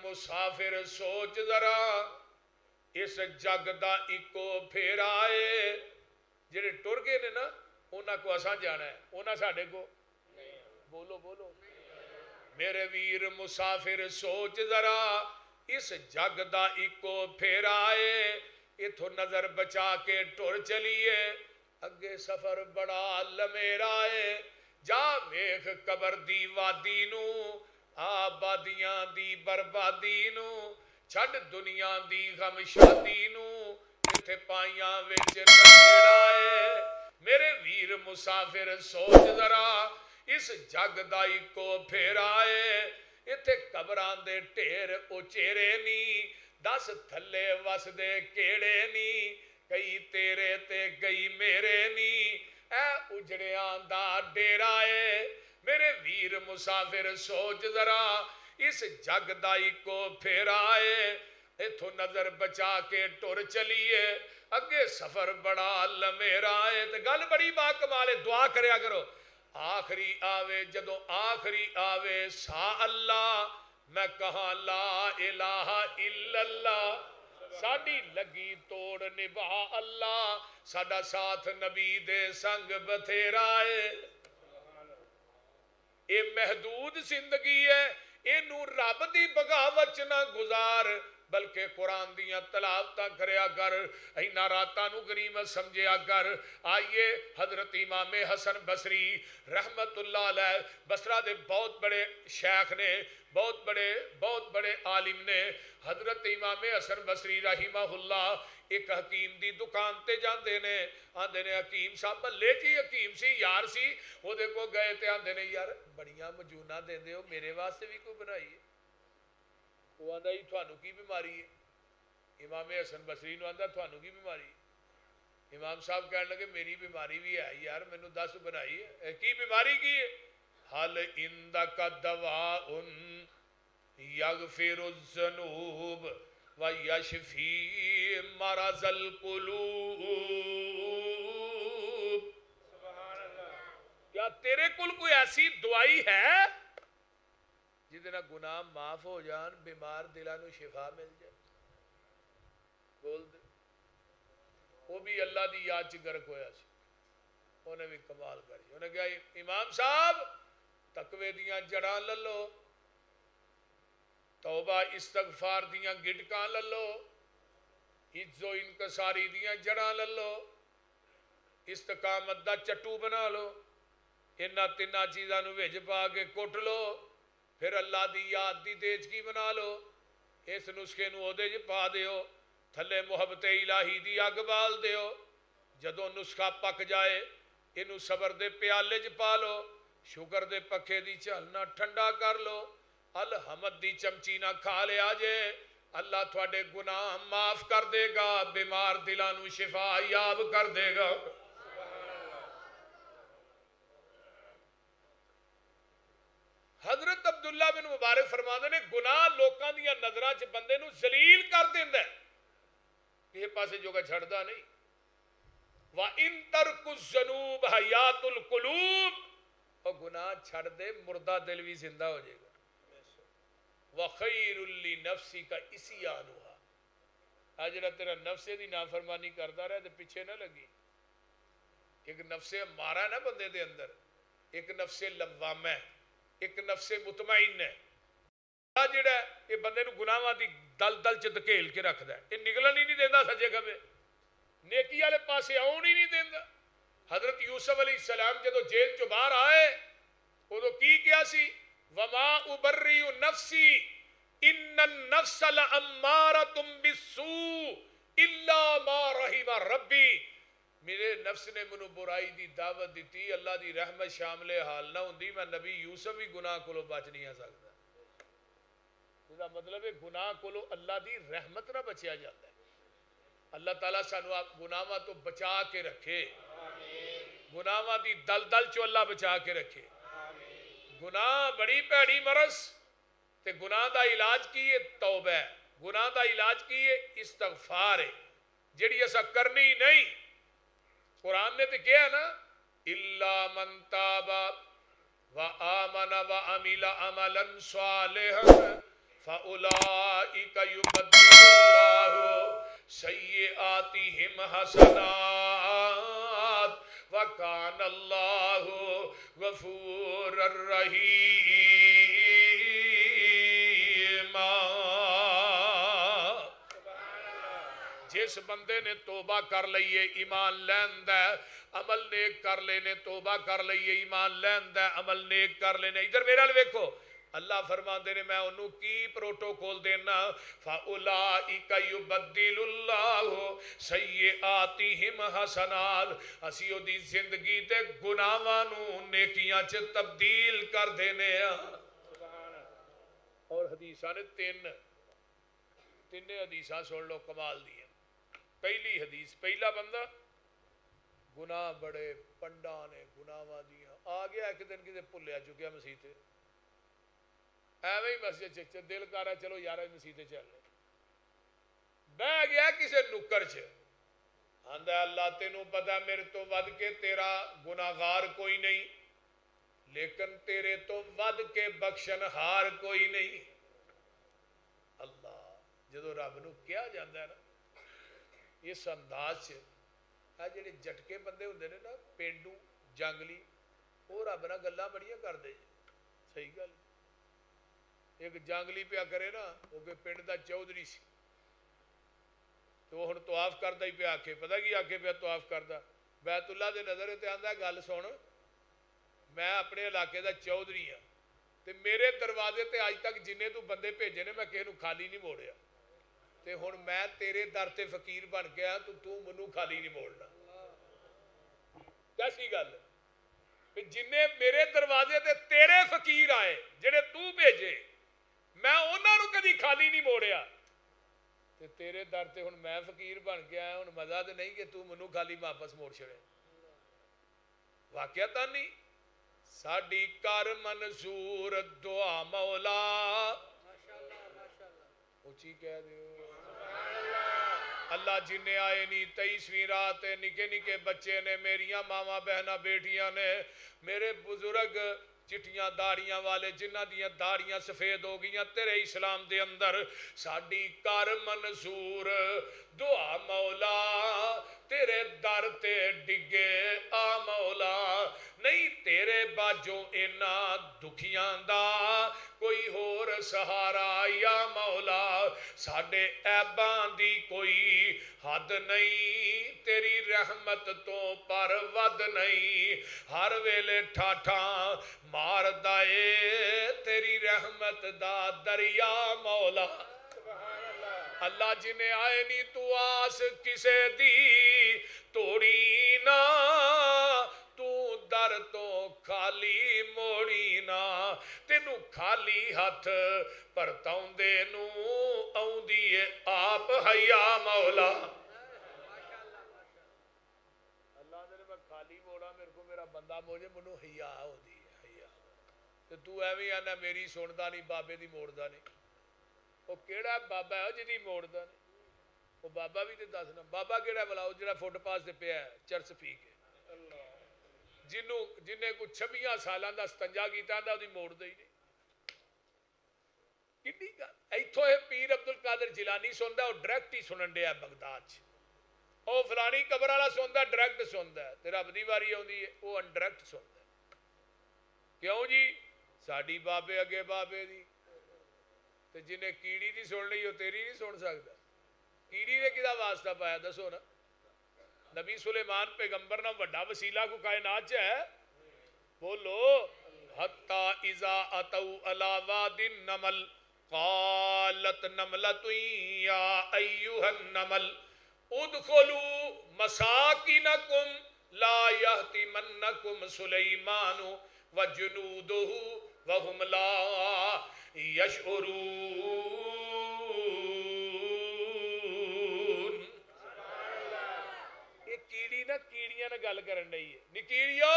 مسافر سوچ ذرا اس جگ دا ایکو پھیرا ہے جڑے ٹر گئے نے نا انہاں کو اساں جانا ہے انہاں ساڈے کو بولو بولو میرے ویر مسافر سوچ ذرا اس جگ دا ایکو پھیرا ہے اتھو نظر بچا کے ٹر چلیے اگے سفر بڑا لمیرا ہے جا ویکھ قبر دی وادی نو آبادیاں دی بربادی نو چھڈ دنیا دی غم شادی نو اتھے پائیاں وچ نکھیڑا ہے میرے ویر مسافر سوچ ذرا اس جگ دا ایکو پھیرا ہے اتھے قبراں دے ٹھیر اچیرے نی دس تھلے وس دے کیڑے نی کئی تیرے تے کئی میرے نی اے اجڑیاں دا ڈیرا ہے میرے ویر مسافر سوچ ذرا اس جگ دا ایکو پھیرا ہے اتھو نظر بچا کے ٹر چلیے اگے سفر بڑا لمیرا ہے تے گل بڑی با کمال ہے دعا کریا کرو آخری آوے جدو آخری آوے سا اللہ میں کہاں لا الہ الا اللہ ساڑی لگی توڑ نبھا اللہ ساڑا ساتھ نبی دے سنگ بتھیرا ہے اے محدود زندگی ہے اے نو رب دی بغاوت نہ گزار بلکہ قرآن دیاں تلاوتاں کریا کر اینا راتاں نو غنیمت سمجھیا کر آئیے حضرت امام حسن بصری رحمت اللہ علیہ بصرہ دے بہت بڑے شیخ نے بہت بڑے عالم نے حضرت امام حسن بصری رحمہ اللہ ایک حکیم دی دکان تے جاندے نے آندے نے حکیم صاحب لے جی حکیم سی یار سی وہ دے کو گئے تے آندے نے یار بڑیاں مجونہ دے دے ہو میرے واسطے بھی کوئی بنائی ہے وہ آندہ ہی تھانو کی بیماری ہے امام حسن بصری نو آندہ تھانو کی بیماری ہے امام صاحب کہنے لگے میری بیماری بھی ہے یار میں نے 10 بنائی ہے کی بیماری کی ہے حل اندک دواء یغفر الذنوب ویشفی مرض القلوب کیا تیرے کل کوئی ایسی دعائی ہے جتنا گناہ معاف ہو جان بیمار دلانو شفا مل جائے بول دے وہ بھی اللہ دی یاد چ گرک ہویا سی انہیں بھی کمال کری انہیں کہا امام صاحب تقوی دیاں جڑاں للو توبہ استغفار دیاں گٹکاں للو عجز و انکساری دیاں جڑاں للو استقامت دا چٹو بنا لو انہاں تیناں چیزاں نو وچ پا کے کٹ لو پھر اللہ دی یاد دی تیزگی بنا لو اس نسخے نو اودے وچ پا دیو تھلے محبت الہی دی اگ بال دیو جدوں نسخہ پک جائے انو صبر دے پیالے چ پا لو شکر دے پکھے دی چلنا ٹھنڈا کر لو الحمد دی چمچی نہ کھا لیا جے اللہ تھوڑے گناہ معاف کر دے گا بیمار دلانو شفا یاب کر دے گا حضرت عبداللہ بن مبارک فرماندے نے گناہ لوکاں دیاں نظراں چ بندے نو ذلیل کر دیندا ہے یہ پاسے جو کا چھڑدا نہیں وَإِن تَرْكُ الذُّنُوبَ حَيَاتُ الْقُلُوبِ اور گناہ چھڑ دے مردہ دل بھی زندہ ہو جائے گا وَخَيْرُ لِنَفْسِكَ إِسْيَانُهَا آج رہا تیرا نفس دی نافرمانی کرتا رہے تو پیچھے نہ لگی ایک نفس مارا نا بندے دے اندر ایک نفس لوامہ ہے ایک نفس مطمئن ہے جڑا یہ بندے نو گناہاں دی دل دل چ دھکیل کے رکھدا ہے یہ نکلن ہی نہیں دیندا سجے کھبے نیکی والے پاسے آن ہی نہیں دیندا حضرت یوسف علیہ السلام جدو جیل چ باہر آئے اودوں کی کیا سی وما ابرئ نفسی ان النفس لامارۃ بالسوء الا ما رحم ربی میرے نفس نے منو برائی دی دعوت دیتی اللہ دی رحمت شامل حال نہ ہوندی میں نبی یوسف بھی گناہ کولو بچ نہیں آ سکتا اس کا مطلب ہے گناہ کولو اللہ دی رحمت نہ بچیا جاتا ہے اللہ تعالیٰ سانو آپ گناہاں تو بچا کے رکھے گناہاں دی دل دل چو اللہ بچا کے رکھے گناہ بڑی پیڑی مرض تے گناہ دا علاج کیے توبہ ہے گناہ دا علاج کیے استغفار ہے جڑی ایسا کرنی نہیں قرآن نے تو کیا نا الا من تاب وآمن وعمل عملا صالحا فَأُولَٰئِكَ يُبَدِّلُ اللَّهُ سَيِّئَاتِهِمْ حَسَنَاتٍ وَكَانَ اللَّهُ غَفُورًا رَحِيمًا۔ جس بندے نے توبہ کر لئیے ایمان لیندہ عمل نیک کر لینے، توبہ کر لئیے ایمان لیندہ عمل نیک کر لینے۔ ادھر میرا لویکھو اللہ فرماندے نے میں انہوں کی پروٹوکول دینا فَأُولَٰئِكَ يُبَدِّلُ اللَّهُ سَيِّئَاتِهِمْ حَسَنَاتٍ، اسی او دی زندگی دے گناہاں نو نیکیاں چ تبدیل کر دینے ہیں۔ اور حدیثاں نے تین حدیثاں سن لو کمال دی ہیں۔ پہلی حدیث، پہلا بندہ گناہ بڑے پنڈا نے گناہاں دیاں آ گیا ایک دن کسی بھلیا چکیا مسیح تے ایویں ہی مسجد دل کر رہا چلو یار مسیح تے چل رہے بہ گیا کسی نکر چ آندا اللہ تینوں پتا میرے تو ود کے تیرا گناہگار کوئی نہیں لیکن تیرے تو ود کے بخشن ہار کوئی نہیں۔ اللہ جدو رب نو کیا جاندہ ہے نا اس انداز سے جڑے جٹکے بندے ہوندے نے نا پینڈو جنگلی وہ رب نہ گلاں بڑیاں کر دے صحیح گل ایک جنگلی پیا کرے نا وہ کہ پنڈ دا چودھری سی تو وہ ہن طواف کردا ہی پیا آکھے پتہ کی آکھے پیا طواف کردا بیت اللہ دے نظر تے آندا گل سن میں اپنے علاقے دا چودھری ہاں تے میرے دروازے تے اج تک جننے تو بندے بھیجے نے میں کسے نوں خالی نہیں موڑیا تے ہن میں تیرے در تے فقیر بن گیا تو منوں خالی نہیں موڑنا۔ کیسی گل کہ جننے میرے دروازے تے تیرے فقیر آئے جڑے تو بھیجے میں انہاں نوں کدی خالی نہیں موڑیا تے تیرے در تے ہن میں فقیر بن گیا ہن مزہ تے نہیں کہ تو منوں خالی واپس موڑ چھڑے۔ واقعہ تا نہیں ساڈی کر منظور دعا مولا اونچی کہہ دیو اللہ جنہیں آئے نہیں 23ویں رات نکے نکے بچے نے میریاں ماما بہنا بیٹیاں نے میرے بزرگ چٹیاں داڑیاں والے جنہ دیاں داڑیاں سفید ہو گئیاں تیرے اسلام دے اندر ساڈی کر منظور دعا مولا تیرے در تے ڈگے آ مولا نہیں تیرے باجوں اینا دکھیاں دا کوئی ہور سہارا یا مولا ساڈے عیباں دی کوئی حد نہیں تیری رحمت تو پر ود نہیں ہر ویلے ٹھاٹھا مار دائے تیری رحمت دا دریا مولا اللہ جنہیں آئے نہیں تو آس کسے دی توڑی نا تو در تو خالی موڑی نا تینوں خالی ہاتھ پرتاؤں دے نو آؤں دیئے آپ حیا مولا اللہ نے میں خالی موڑا میرے کو میرا بندہ موجے منو حیا ہو دی حیا تو ایویں آنا میری سندا نہیں بابے دی موڑدا نہیں وہ کیڑا بابا ہے جی موڑدا نہیں وہ بابا بھی تے دسنا بابا کیڑا بلاؤ جڑا فٹ پاس تے پیا چرس پی کے جنہیں کو 26 سالاں دا استنجا کیتا دا دی موڑ دے ہی نہیں کتنی گل ایتھوں ہے پیر عبد القادر جیلانی سندا او ڈائریکٹ ہی سنن ڈیا بغداد چ او فلانی قبر والا سندا ڈائریکٹ سندا ہے تے رب دی واری اوندی ہے او انڈائریکٹ سندا ہے کیوں جی ساڈی بابے اگے بابے دی تے جنہیں کیڑی دی سن لئی او تیری نہیں سن سکدا کیڑی نے کدا واسطہ پایا دسو نا نبی سلیمان پیغمبر نہ وڈا وسیلہ کو کائنات چ ہے بولو حتی اذا اتو علی واد النمل قالت نملۃ یا ایھا النمل ادخلوا مساکنکم لا یحطمنکم سلیمان وجنودہ وهم لا یشعرون یہ کیڑی نہ کیڑیاں نہ گل کرن رہی ہے نکیڑیو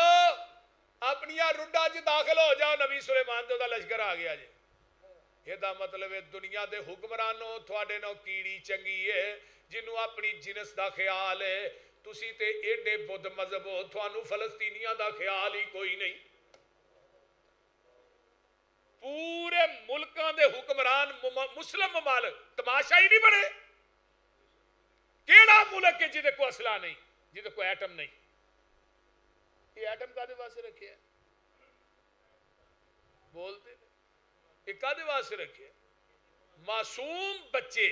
اپنی رڈا چ داخل ہو جاؤ نبی سلیمان تے دا لشکر آ گیا جی یہ دا مطلب ہے دنیا دے حکمرانوں تھوڑے نو کیڑی چنگی ہے جنہوں اپنی جنس دا خیال ہے تسی تے ایڈے بدھ مذہب ہو تھوانو فلسطینیاں دا خیال ہی کوئی نہیں پورے ملکاں دے حکمران مسلم ممالک تماشا ہی نہیں بنے. کیڑا ملک ہے جہدے کو اسلحہ نہیں, جہدے کو ایٹم نہیں؟ یہ ایٹم کادے واسطے رکھے ہیں؟ بولتے ہیں یہ کادے واسطے رکھے ہیں؟ معصوم بچے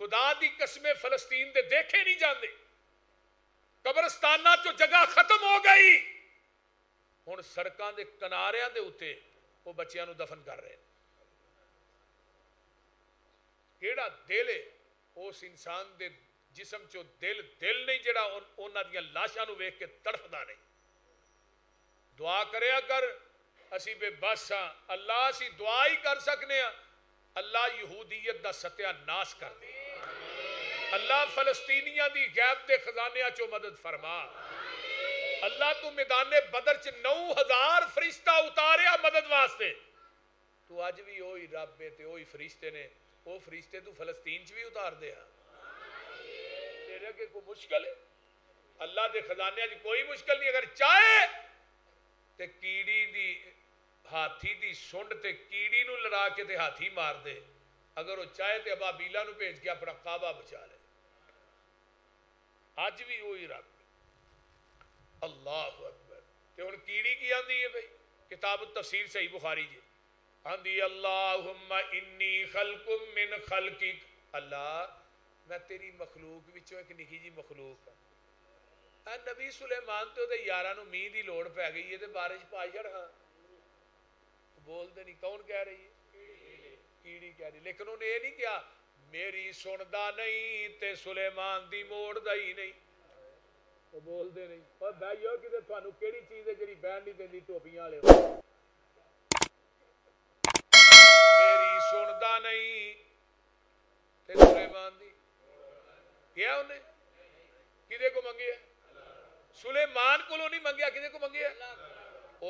خدا دی قسمیں فلسطین دے دیکھے نہیں جاندے. قبرستانہ چو جگہ ختم ہو گئی, ہن سڑکاں دے کناریاں دے اتے وہ بچیاں نو دفن کر رہے ہیں. کیڑا دل ہے اس انسان دے جسم چو دل نہیں جڑا انہاں دیاں لاشاں نو ویکھ کے تڑفدا نہیں. دعا کریا کر, اسی بے بس ہاں. اللہ اسی دعا ہی کر سکنے ہاں اللہ یہودیت دا ستیہ ناش کر دے. اللہ فلسطینیاں دی غیب دے خزانیاں چو مدد فرما. اللہ تو میدان بدر چ 9000 فرشتہ اتاریا مدد واسطے. تو اج بھی وہی رب ہے تے وہی فرشتے نے, وہ فرشتے تو فلسطین چ بھی اتار دے. تیرے کے کوئی مشکل ہے؟ اللہ دے خزانے چ کوئی مشکل نہیں. اگر چاہے تے کیڑی دی ہاتھی دی سنڈ تے کیڑی نو لڑا کے تے ہاتھی مار دے. اگر وہ چاہے تے ابابیلا نو بھیج کے اپنا کعبہ بچا لے. اج بھی وہی رب. اللہ اکبر. تے ہن کیڑی کی آندی ہے بھائی؟ کتاب التفسیر صحیح بخاری جی آندی اللہم انی خلق من خلقک. اللہ میں تیری مخلوق وچوں ایک نکی جی مخلوق ہاں. نبی سلیمان تے دے یاراں نو میہ دی لوڑ پی گئی ہے تے بارش پا چھڑ. ہاں بول دے نہیں. کون کہہ رہی ہے؟ کیڑی کہہ رہی. لیکن انہوں نے یہ نہیں کیا میری سندا نہیں تے سلیمان دی موڑ دا ہی نہیں. وہ بول دے نہیں. اور بھائیو کدے تھانوں کیڑی چیز ہے جڑی بہن نہیں دیندی ٹوپیاں والے؟ میری سندا نہیں تے سلیمان دی کیا انہیں کدے کو منگیا؟ سلیمان کو نہیں منگیا, کدے کو منگیا؟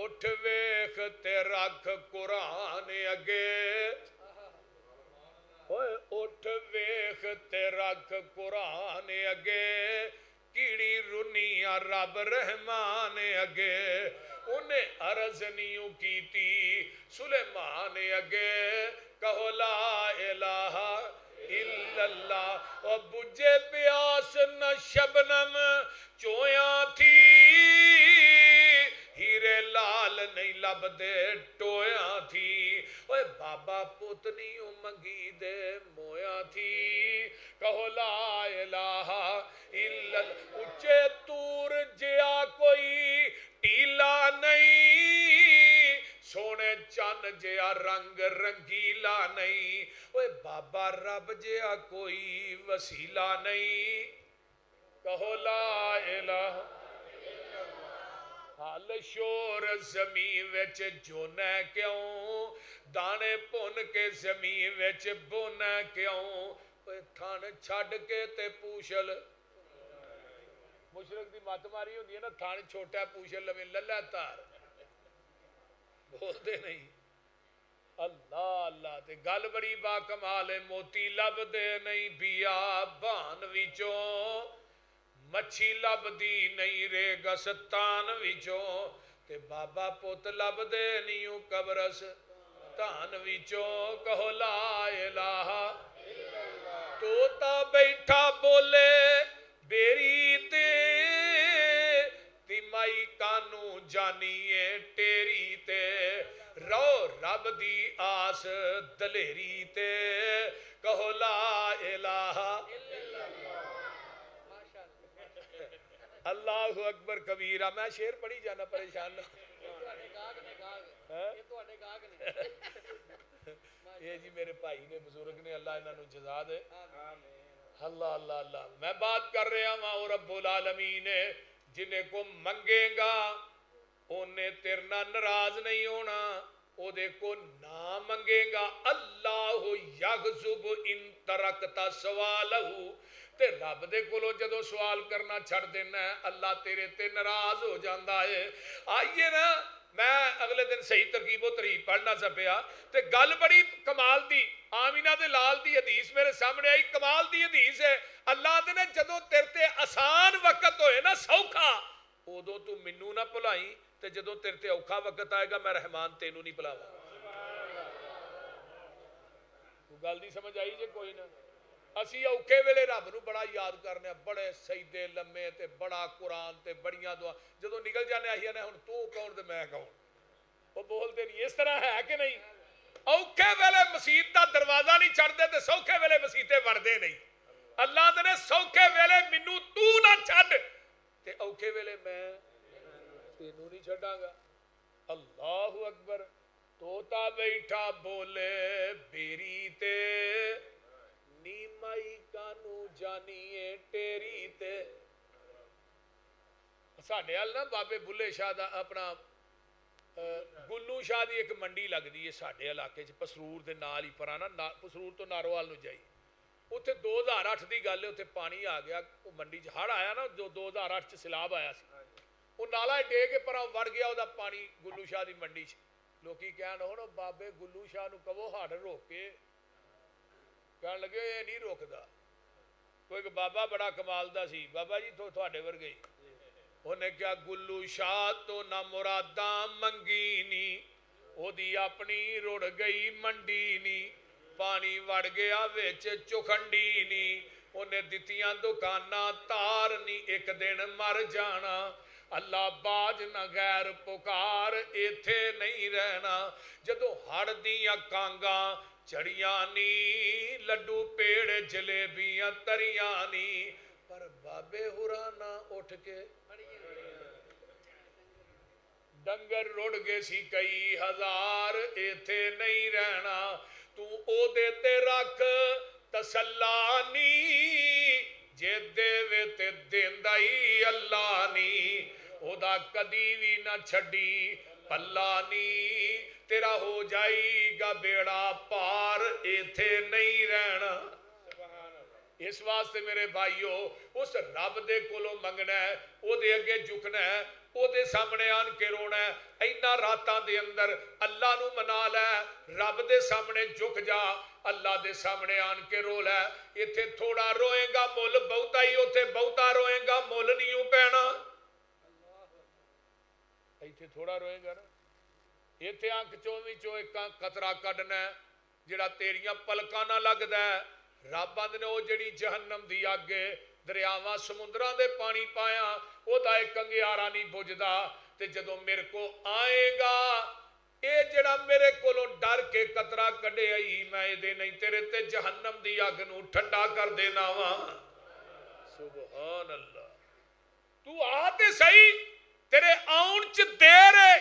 اٹھ ویخ تے رکھ قرآن اگے. اٹھ ویخ تے رکھ قرآن اگے, کیڑی رنیاں رب رحمان اگے. انہیں عرض نیوں کیتی سلیمان اگے, کہو لا الہ الا اللہ. اور بجے پیاس نہ شبنم چویاں تھی, ہیرے لال نہیں لب دے ٹویاں تھی. اوے بابا پوتنی منگی دے مویاں تھی. کہو لا الہ الا اللہ. اچے تور جیا کوئی ٹیلا نہیں, سونے چن جیا رنگ رنگیلا نہیں. اوے بابا رب جیا کوئی وسیلہ نہیں. کہو لا الہ. حال شور زمین وچ جونا کیوں, دانے پن کے زمین وچ بونا کیوں. تھن چھڈ کے تے پوچھل. مشرق دی مت ماری ہوندی ہے نا, تھن چھوٹا پوچھل لویں للہ تار. بولتے نہیں. اللہ اللہ. تے گل بڑی با کمال ہے, موتی لب دے نہیں بیا بان وچوں, مچھی لب دی نہیں رے گستان وچوں. تے بابا پت لب دے نیوں قبرس تان وچوں. کہو لا الہ. توتا بیٹھا بولے بیری تے, تیمائی کانو جانیے ٹیری تے. رو رب دی آس دلیری تے. کہو لا الہ. اللہ اکبر کبیرہ. میں شعر پڑھی جانا پریشان نہ. یہ جی میرے بھائی نے بزرگ نے, اللہ انہوں نے جزا دے. اللہ اللہ اللہ. میں بات کر رہا ہوں اور رب العالمین جنہیں کو منگے گا انہیں تیرنا ناراض نہیں ہونا, او دے کو نہ منگے گا اللہ یغضب ان ترکتا سوالہو. تے رب دے کولو جدو سوال کرنا چھڑ دینا ہے اللہ تیرے تے ناراض ہو جاندہ ہے. آئیے نا, میں اگلے دن صحیح ترکیب و ترہیب پڑھنا سا پیا تے گل بڑی کمال دی. آمینہ دے لال دی حدیث میرے سامنے آئی, کمال دی حدیث ہے. اللہ دے نے جدو تیرتے آسان وقت ہوئے نا سوکھا, ادو تو منو نہ پلائی, تے جدو تیرتے اوکھا وقت آئے گا میں رحمان تینو نہیں پلاوا. گل نہیں سمجھ آئی جی کوئی نہ اسی اوکھے ویلے رب نو بڑا یاد کرنے بڑے سجدے لمے تے بڑا قرآن تے بڑیاں دعا جدو نکل جانے آہیا نے ہن تو کون تے میں کون وہ بولتے نہیں اس طرح ہے کہ نہیں اوکھے ویلے مسیت دا دروازہ نہیں چڑھتے تے سوکھے ویلے مسیتے وڑتے نہیں اللہ نے سوکھے ویلے مینوں تو نہ چھڈ تے اوکھے ویلے میں تینوں نہیں چھڈاں گا اللہ اکبر توتا بیٹھا بولے بیری تے نیمائی کانو جانیے ٹیری تے ساڈے ال نا بابے بلے شاہ دا اپنا گلو شاہ دی ایک منڈی لگدی ہے ساڈے علاقے چ پسرور دے نال ہی پرانا پسرور تو ناروال نو جائی اتنے 2008 دی گل ہے اتنے پانی آ گیا وہ منڈی چ ہڑ آیا نا جو 2008 چ سیلاب آیا سی وہ نالا ڈے کے پرا وڑ گیا وہ پانی گلو شاہ دی منڈی چ لوکی کہن ہوں بابے گلو شاہ نو کہو ہڑ روک کے کہن لگے یہ نہیں روکدا کوئی بابا بڑا کمال دا سی بابا جی تھوڑے ورگے انہیں کیا گلو شاہ تو نہ مراداں منگی نی او دی اپنی رڑ گئی منڈی نی پانی وڑ گیا ویچ چکھنڈی نی انہیں دتیاں دکاناں تار نی ایک دن مر جانا اللہ باج نہ غیر پکار ایتھے نہیں رہنا جدو ہڑ دیاں کانگاں چڑیاں نی لڈو پیڑ جلیبیاں تریاں نی پر بابے ہرانا اٹھ کے ڈنگر رڑ گے سی کئی ہزار ایتھے نہیں رہنا تو او دیتے رکھ تسلانی جے دے تے دیندا ہی اللہ نی او دا کدی بھی نہ چھڈی پلا نی تیرا ہو جائی گا بیڑا پار ایتھے نہیں رہنا اس واسطے میرے بھائیو اس رب دے کولوں منگنا ہے او دے اگے جھکنا ہے او دے سامنے آن کے رونا ہے اینا راتاں دے اندر اللہ نو منا لے رب دے سامنے جھک جا اللہ دے سامنے آن کے رو لے ایتھے تھوڑا روئے گا مول بہتا ہی اوتھے بہتا روئے گا مول نہیں پینا ایتھے تھوڑا روئے گا نا ایتھے آنکھ چویں چو ایک قطرہ کڈنا ہے جڑا تیریاں پلکاں نہ لگدا ہے رب نے وہ جڑی جہنم دی اگے دریاواں سمندراں دے پانی پایا وہ دا ایک کنگیارا نہیں بجھدا تے جدوں میرے کو آئے گا اے جڑا میرے کولوں ڈر کے قطرہ کڈے آئی میں دے نہیں تیرے تے جہنم دی اگ نو ٹھنڈا کر دینا وا سبحان اللہ تو آ تے صحیح تیرے آن چ دیر ہے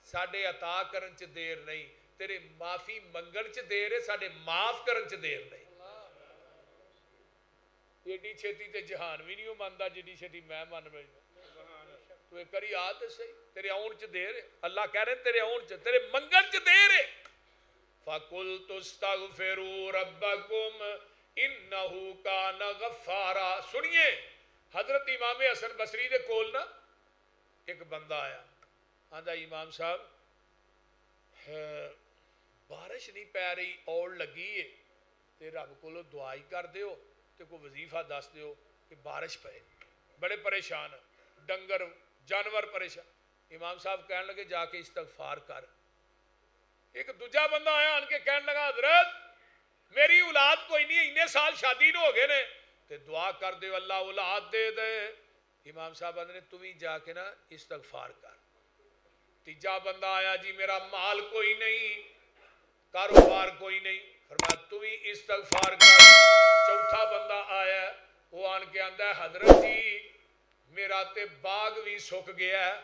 ساڈے عطا کرن چ دیر نہیں تیرے معافی منگن چ دیر ہے ساڈے معاف کرن چ دیر نہیں ایڈی چھتی تے جہان بھی نہیں ماندا جیڈی چھتی میں من بیٹھا تو ایک کری آ تے صحیح تیرے آن چ دیر ہے اللہ کہہ رہے تیرے آن چ تیرے منگن چ دیر ہے فَقُلْتُ اسْتَغْفِرُوا رَبَّكُمْ إِنَّهُ كَانَ غَفَّارًا سنیے حضرت امام حسن بصری دے کول نا ایک بندہ آیا آندا امام صاحب بارش نہیں پی رہی اوڑ لگی ہے تے رب کولو دعا ہی کر دیو تے کوئی وظیفہ دس دیو کہ بارش پے بڑے پریشان ڈنگر جانور پریشان امام صاحب کہنے لگے جا کے استغفار کر ایک دوجا بندہ آیا آن کے کہنے لگا حضرت میری اولاد کوئی نہیں اتنے سال شادی نو ہو گئے نے تے دعا کر دے اللہ اولاد دے دے امام صاحب نے تو بھی جا کے نا استغفار کر تیجا بندہ آیا جی میرا مال کوئی نہیں کاروبار کوئی نہیں فرمایا تو بھی استغفار کر چوتھا بندہ آیا وہ آن کے آندا ہے حضرت جی میرا تے باغ بھی سک گیا ہے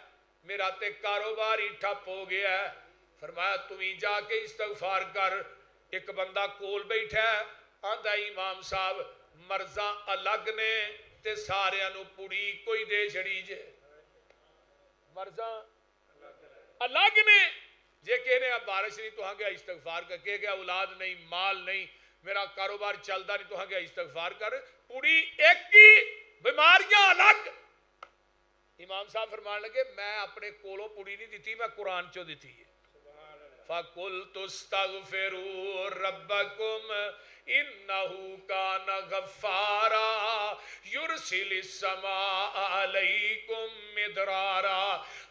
میرا تے کاروبار ہی ٹھپ ہو گیا ہے فرمایا تو بھی جا کے استغفار کر ایک بندہ کول بیٹھا ہے آندا امام صاحب مرزاں الگ نے تے سارے نو پوڑی کوئی دے چھڑی جے مرزاں الگ نے جے کہنے اب بارش نہیں تو ہاں گیا استغفار کر کے گیا اولاد نہیں مال نہیں میرا کاروبار چلتا نہیں تو ہاں گیا استغفار کر پوری ایک کی بیماریاں الگ امام صاحب فرمان لگے میں اپنے کولوں پوری نہیں دیتی میں قرآن چو دیتی ہے فَقُلْتُ اسْتَغْفِرُوا رَبَّكُمْ إِنَّهُ كَانَ غَفَّارًا يُرْسِلِ السَّمَاءَ عَلَيْكُمْ مِدْرَارًا.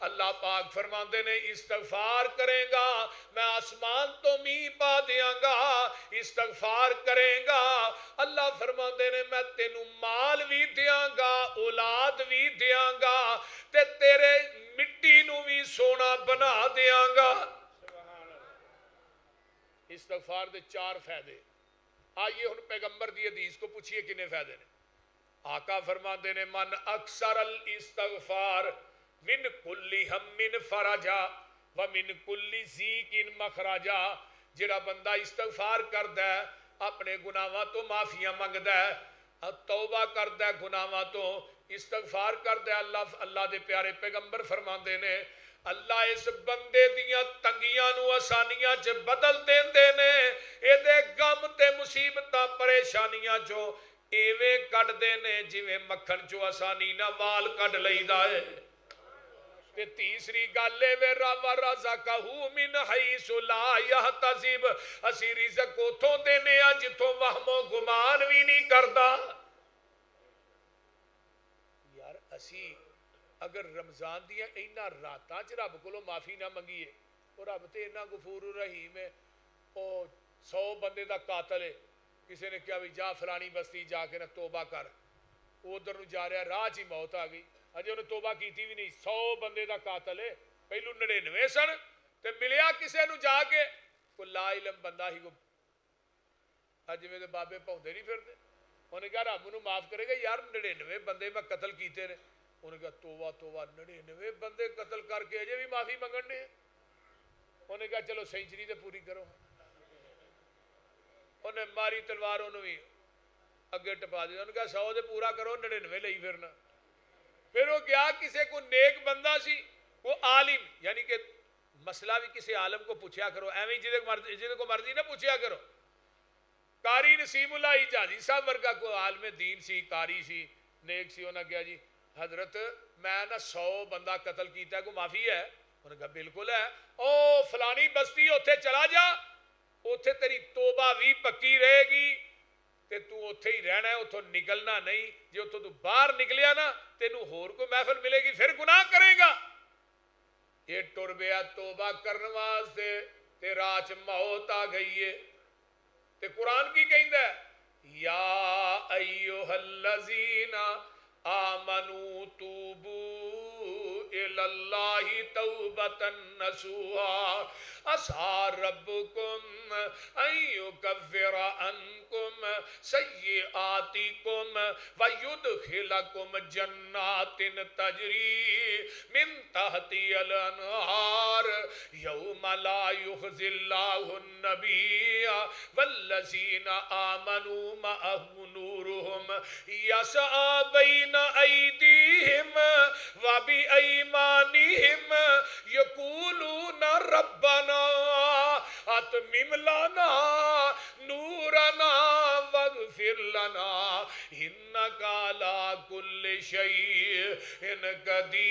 اللہ پاک فرماندے نے استغفار کرے گا میں آسمان تو می پا دیاں گا. استغفار کرے گا اللہ فرماندے نے میں تینوں مال بھی دیاں گا اولاد بھی دیاں گا تے تیرے مٹی نو بھی سونا بنا دیاں گا. استغفار دے 4 فائدے. آئیے ہن پیغمبر دی حدیث کو پوچھئے کنے فائدے نے. آقا فرماندے نے من اکثر الاستغفار من کل ہم فرجا ومن کل ضیق مخرجا. جڑا بندہ استغفار کردا ہے اپنے گناہاں تو معافیاں منگدا ہے توبہ کردا ہے گناہاں تو استغفار کردا ہے اللہ دے پیارے پیغمبر فرماندے نے اللہ اس بندے دیاں تنگیاں نو آسانیاں چ بدل دیندے نے. اے دے غم تے مصیبتاں پریشانیاں چوں ایویں کٹ دے نے جویں مکھن چوں آسانی نہ وال کٹ لئیدا ہے. تے تیسری گل اے وَرَزَقَهُ مِنْ حَيْثُ لَا يَحْتَسِبُ. اسی رزق اتھوں دینے آ جتھوں وہم و گمان بھی نہیں کردا. یار اسی اگر رمضان دیا اینا راتاں چ رب کولوں معافی نہ منگیے اور رب تے اینا غفور الرحیم ہے. او 100 بندے دا قاتل ہے کسی نے کیا بھی جا فلانی بستی جا کے نہ توبہ کر ادھر نو جا رہا راہ چ موت آ گئی اجے انہیں توبہ کیتی بھی نہیں. 100 بندے دا قاتل ہے پہلو 99 سن تے ملیا کسے نو جا کے کوئی لا علم بندہ ہی کو اج میں بابے پاؤندے نہیں پھردے. انہیں کہا رب نو معاف کرے گا یار 99 بندے میں قتل کیتے نے. انہیں کہا توبہ توبہ 99 بندے قتل کر کے اجے بھی معافی منگن نے. انہیں کہا چلو سینچری تے پوری کرو. انہیں ماری تلوار انہوں بھی اگے ٹپا دیا. انہوں نے کہا 100 دے پورا کرو 99 لئی پھرنا. پھر وہ گیا کسے کو نیک بندہ سی وہ عالم یعنی کہ مسئلہ بھی کسی عالم کو پوچھیا کرو ایویں جدے کو مرضی نہ پوچھیا کرو. قاری نسیم اللہ حجازی صاحب ورگا کو عالم دین سی قاری سی نیک سی. انہوں نے کہا جی حضرت میں نہ 100 بندہ قتل کیتا ہے کو معافی ہے. انہوں نے کہا بالکل ہے. او فلانی بستی اوتھے چلا جا اوتھے تیری توبہ بھی پکی رہے گی تے تو اوتھے ہی رہنا ہے اتھوں نکلنا نہیں. جی اتھوں تو باہر نکلیا نا تینوں ہور کوئی محفل ملے گی پھر گناہ کرے گا. یہ ٹر بیا توبہ کرنے واسطے تے راہ چ موت آ گئی ہے. تے قرآن کی کہندا ہے یا ایھا الذین آمنوا توبوا الی اللہ توبۃ نصوحا عسیٰ ربکم ان یکفر عنکم سیئاتکم ویدخلکم جنات تجری من تحتہا الانہار یوم لا یخزی اللہ النبی والذین آمنوا معہ نورہم یسعی بین ایدیہم وبایمانہم یقولون ربنا اتمم لنا نورنا واغفر لنا انک علی کل شیء قدیر.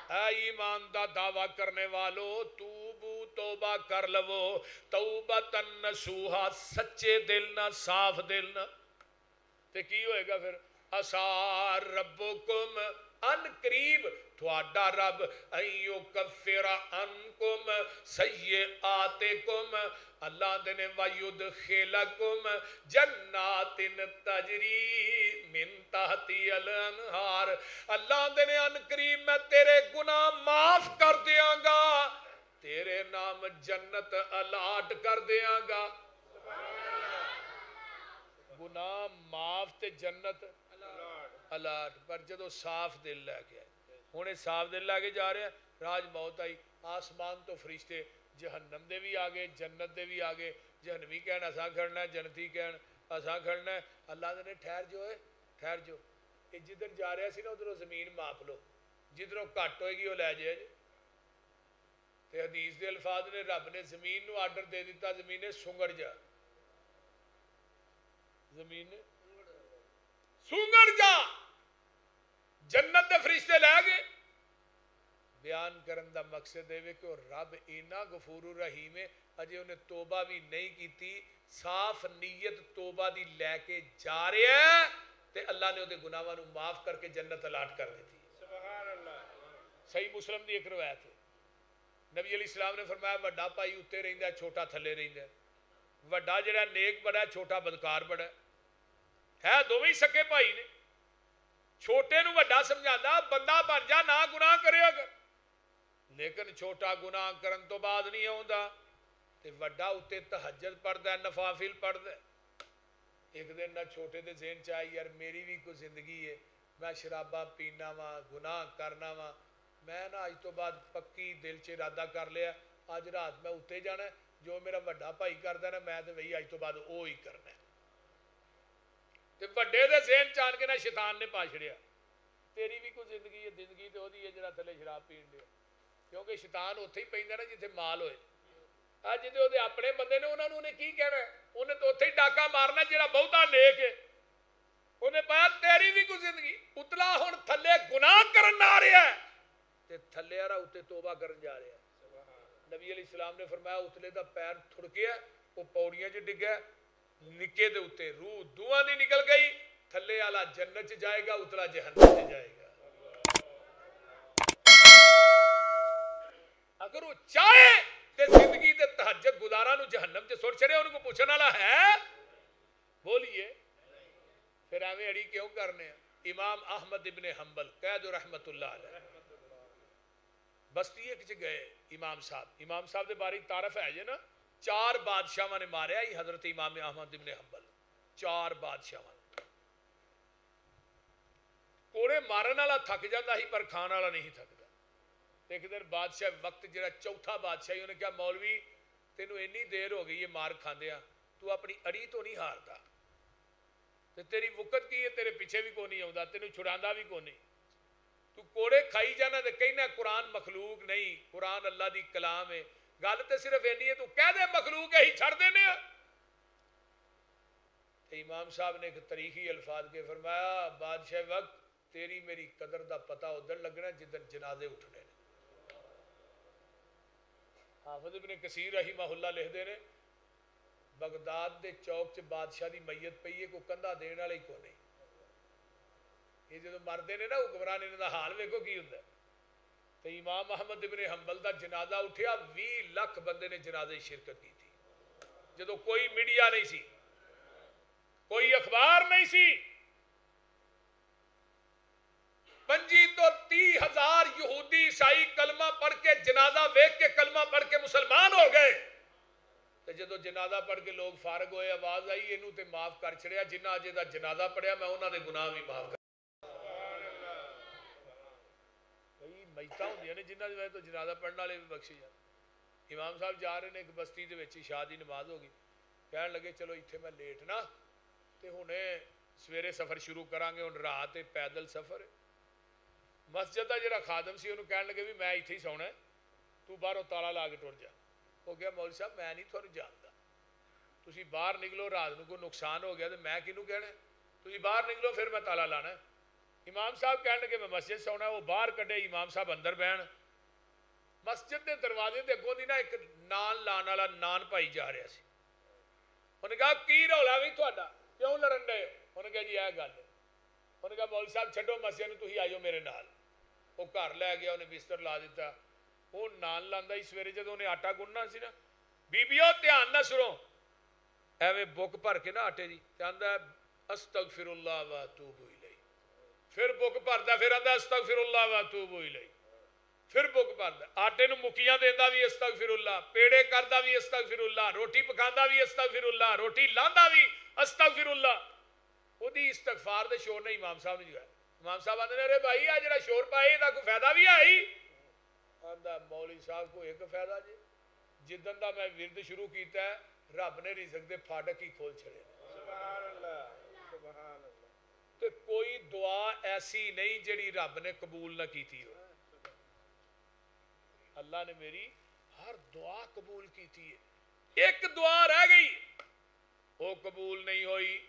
اے ایمان دا دعویٰ کرنے والو توبو توبہ کر لو توبۃ نصوحا سچے دل نہ صاف دل نہ. تے کی ہوئے گا پھر عسیٰ ربکم ان قریب تھوڑا رب ان یکفر عنکم سیئاتکم اللہ دنے ویدخلکم جنات تجری من تحتی الانہار اللہ دنے ان قریب میں تیرے گناہ معاف کر دیاں گا تیرے نام جنت الاٹ کر دیاں گا. گناہ معاف تے جنت الاٹ پر جدو صاف دل لے کے آئے ہونے صاف دل لے کے جا رہے ہیں راج موت آئی آسمان تو فرشتے جہنم دے بھی آگے جنت دے بھی آگے جہنمی کہن اساں کھڑنا ہے جنتی کہن اساں کھڑنا ہے. اللہ نے ٹھہر جو ہے ٹھہر جو یہ جدھر جا رہا سی نا ادھروں زمین ماپ لو جدھروں کٹ ہوئے گی وہ لے جائے جی. تے حدیث دے الفاظ نے رب نے زمین نو آرڈر دے دیتا زمین نے سنگڑ جا زمین نے سنگڑ جا جنت دے فرشتے لے گئے. بیان کرن دا مقصد ہے کہ رب اینا غفور الرحیم ہے, اجے انہیں توبہ بھی نہیں کیتی, صاف نیت توبہ دی لے کے جا رہے ہیں تے اللہ نے وہ گناہاں نو معاف کر کے جنت الاٹ کر دیتی. سبحان اللہ. صحیح مسلم دی ایک روایت ہے, نبی علیہ السلام نے فرمایا وڈا بھائی اتنے رہندا ہے, چھوٹا تھلے رہندا ہے. وڈا جڑا نیک بڑا ہے, چھوٹا بدکار بڑا ہے دونوں ہی سکے بھائی نے. چھوٹے نو وڈا سمجھانا بندہ بن جا, نہ گناہ کرے اگر, لیکن چھوٹا گناہ کرن تو بعد نہیں آوندا تے وڈا اتنے تہجد پڑھدا ہے, نوافل پڑھدا ہے. ایک دن نہ چھوٹے دے ذہن چاہیے یار میری بھی کوئی زندگی ہے, میں شراباں پینا وا, گناہ کرنا وا, میں نہ اج تو بعد پکی دل چ ارادہ کر لیا اج رات میں اتنے جانا ہے, جو میرا وڈا بھائی کردا ہے میں تے وہی اج تو بعد وہ ہی کرنا ہے. تے وڈے دے ذہن چان کے نہ شیطان نے پا چھڑیا تیری بھی کوئی زندگی ہے, زندگی تو وہی ہے جڑا تھلے شراب پین دے, کیونکہ شیطان اتھے ہی پیندا نا جتھے مال ہوئے. اج جے وہ اپنے بندے نے انہوں نے کی کہنا ہے, انہیں تو اتھے ہی ڈاکا مارنا جڑا بہتا نیک ہے. انہیں پایا تیری بھی کوئی زندگی, اتلا ہن تھلے گناہ کرن آ رہا ہے تے تھلے آ رہا اتنے توبہ کرن جا رہا ہے. نبی علیہ السلام نے فرمایا اتلے دا پیر تھڑکیا, وہ پوڑیاں چ ڈگیا, نکے دے اتنے روح دعاں دی نکل گئی, تھلے والا جنت چ جائے گا, اتلا جہنم چ جائے گا. اگر وہ چاہے تے زندگی دے تہجد گزارا نو جہنم چ سٹ چھڑے, ان کو پوچھنے والا ہے بولیے پھر ایویں اڑی کیوں کرنے ہیں. امام احمد ابن حنبل قید رحمت اللہ علیہ بستی ایک گئے امام صاحب دے بارے تعارف ہے جی نا, 4 بادشاہاں نے ماریا ہی حضرت امام احمد ابن حنبل. 4 بادشاہاں کوڑے مارن والا تھک جاتا ہی پر کھان والا نہیں تھکتا. ایک دن بادشاہ وقت جڑا چوتھا بادشاہ, انہوں نے کہا مولوی تینوں اینی دیر ہو گئی ہے مار کھاندیا, تو اپنی اڑی تو نہیں ہارتا, تیری وقت کی ہے, تیرے پیچھے بھی کو نہیں آتا, تینوں چھڑاندا بھی کو نہیں, تو کوڑے کھائی جانا تے کہنا قرآن مخلوق نہیں, قرآن اللہ دی کلام ہے. گل تے صرف اینی ہے, تو کہہ دے مخلوق ہے ہی چھڑ دینے. امام صاحب نے ایک تاریخی الفاظ کے فرمایا بادشاہ وقت تیری میری قدر دا پتہ ادھر لگنا جدن جنازے اٹھنے. حافظ ابن کثیر رحمہ اللہ لکھتے ہیں بغداد دے چوک چ بادشاہ دی میت پئی ہے, کوئی کندھا دین والا ہی کو نہیں. یہ جدو مرتے ہیں نا حکمران, انہوں دا حال ویکھو کی ہوندا ہے. تو امام احمد ابن حنبل دا جنازہ اٹھیا, 20 لاکھ بندے نے جنازے شرکت کی تھی. جدو کوئی میڈیا نہیں سی, کوئی اخبار نہیں سی, 25 تو 30 ہزار یہودی عیسائی کلمہ پڑھ کے جنازہ ویکھ کے کلمہ پڑھ کے مسلمان ہو گئے. تو جدو جنازہ پڑھ کے لوگ فارغ ہوئے, آواز آئی اینوں تے معاف کر چھڑیا, جنہ اجے دا جنازہ پڑھیا میں انہاں دے گناہ بھی معاف کر. کئی میتاں ہوندیاں نے جنہاں دی وجہ تو جنازہ پڑھن والے بھی بخشے جان. امام صاحب جا رہے ہیں ایک بستی دے وچ عشاء دی نماز ہو گئی, کہن لگے چلو ایتھے میں لیٹ نا تے ہنے سویرے سفر شروع کرانگے, ہن رات پیدل سفر. مسجد دا جڑا خادم سی انہوں کہن لگے بھی میں ایتھے ہی سونا ہے, تو باہروں تالا لا کے ٹر جا. وہ کہا مولوی صاحب میں نہیں تھانوں جاندا, تسی باہر نکلو, رات نو کوئی نقصان ہو گیا تو میں کینوں کہنا, تسی باہر نکلو پھر میں تالا لانا ہے. امام صاحب کہن لگے میں مسجد سونا ہے. وہ باہر کڈے, امام صاحب اندر بہن. مسجد دے دروازے تے اگوں دی نا ایک نان لان والا نان پائی جا رہا سی. انہوں نے کہا کی رولا بھی تہاڈا, کیوں لڑن ڈے؟ انہوں نے کہا جی یہ گل ہے. انہوں نے کہا مولوی صاحب چھڈو مسجد نوں, تسی آجو میرے نال. وہ گھر لے گیا, انہیں بستر لا دیتا. وہ نان لاندا ہی سویرے جدوں انہیں آٹا گننا سی نا, بیبیو دھیان نہ سنو, ایویں بک بھر کے نا آٹے دی تے آندا ہے استغفر اللہ و اتوب الیہ. پھر بک بھردا, پھر آندا استغفر اللہ و اتوب الیہ. پھر بک بھردا, آٹے نوں مکیاں دیندا بھی استغفر اللہ, پیڑے کردا بھی استغفر اللہ, روٹی پکاندا بھی استغفر اللہ, روٹی لاندا بھی استغفر اللہ. وہ دی استغفار دے شور نے امام صاحب نے جگایا. امام صاحب آندے نے ارے بھائی آ جڑا شور پائے دا کوئی فائدہ بھی آئی؟ آندا مولوی صاحب کو ایک فائدہ جی, جدن دا میں ورد شروع کیتا ہے رب نے رزق دے پھاٹک ہی کھول چھڑے. سبحان اللہ سبحان اللہ. تے کوئی دعا ایسی نہیں جڑی رب نے قبول نہ کیتی ہو. اللہ نے میری ہر دعا قبول کیتی ہے. ایک دعا رہ گئی, وہ قبول نہیں ہوئی,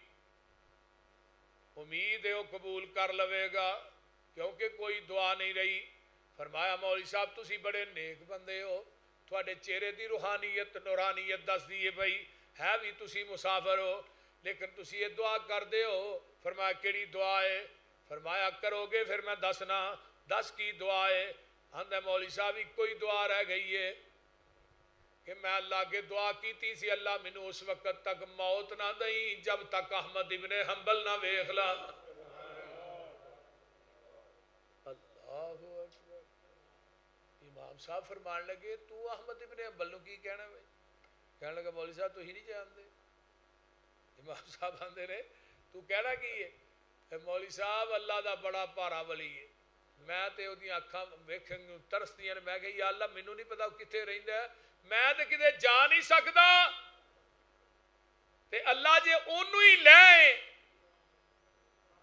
امید ہے وہ قبول کر لوے گا. کیونکہ کوئی دعا نہیں رہی. فرمایا مولوی صاحب تسی بڑے نیک بندے ہو, تھوڑے چہرے دی روحانیت نورانیت دس دیئے بھائی ہے بھی تسی مسافر ہو, لیکن تسی یہ دعا کر دے ہو. فرمایا کیڑی دعا ہے؟ فرمایا کرو گے پھر میں دسنا. دس کی دعا ہے؟ آندہ مولوی صاحب ایک کوئی دعا رہ گئی ہے کہ میں اللہ کے دعا کیتی سی, اللہ منو اس وقت تک موت نہ دیں جب تک احمد ابن حنبل نہ ویکھ لا. اللہ اکبر. امام صاحب فرمان لگے تو احمد ابن حنبل نو کی کہنا ہے؟ کہنے لگا مولوی صاحب تو ہی نہیں جانتے. امام صاحب آندے نے تو کہنا کی ہے؟ مولوی صاحب اللہ دا بڑا پارا ولی ہے, میں تے او دی اکھاں ویکھن نوں ترسدیاں نے. میں کہ یا اللہ مینوں نہیں پتا کتے رہندا ہے, میں تے کدے جا نہیں سکدا, تے اللہ جے اونوں ہی لے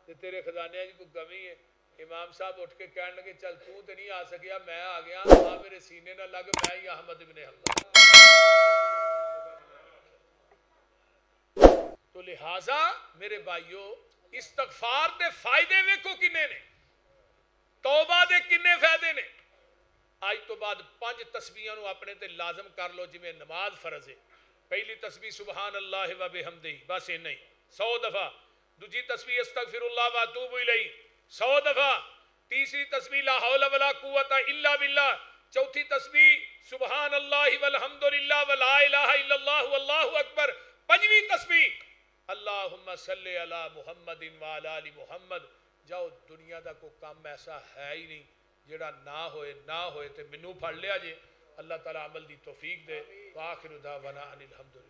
تے تیرے خزانے وچ کوئی کمی ہے. امام صاحب اٹھ کے کہنے لگے چل تو تے نہیں آ سکیا, میں آ گیا. آ میرے سینے نہ لگ, میں ہی احمد ابن حنبل. تو لہٰذا میرے بھائیو استغفار دے فائدے ویکھو کنے نے, توبہ دے کنے فائدے نے. آج تو بعد 5 تسبیحاں نو اپنے تے لازم کر لو جویں نماز فرض ہے. پہلی تسبیح سبحان اللہ و بحمدہ بس یہ نہیں 100 دفعہ. دوسری تسبیح استغفر اللہ و اتوب الیہ 100 دفعہ. تیسری تسبیح لا حول ولا قوت الا باللہ. چوتھی تسبیح سبحان اللہ والحمد للہ ولا الہ الا اللہ واللہ اکبر. پنجویں تسبیح اللہم صلی علی محمد وعلی آل محمد. جاؤ دنیا دا کوئی کام ایسا ہے ہی نہیں جڑا نہ ہوئے تے منو پڑھ لیا جے. اللہ تعالی عمل دی توفیق دے. وآخر دعوانا ان الحمدللہ.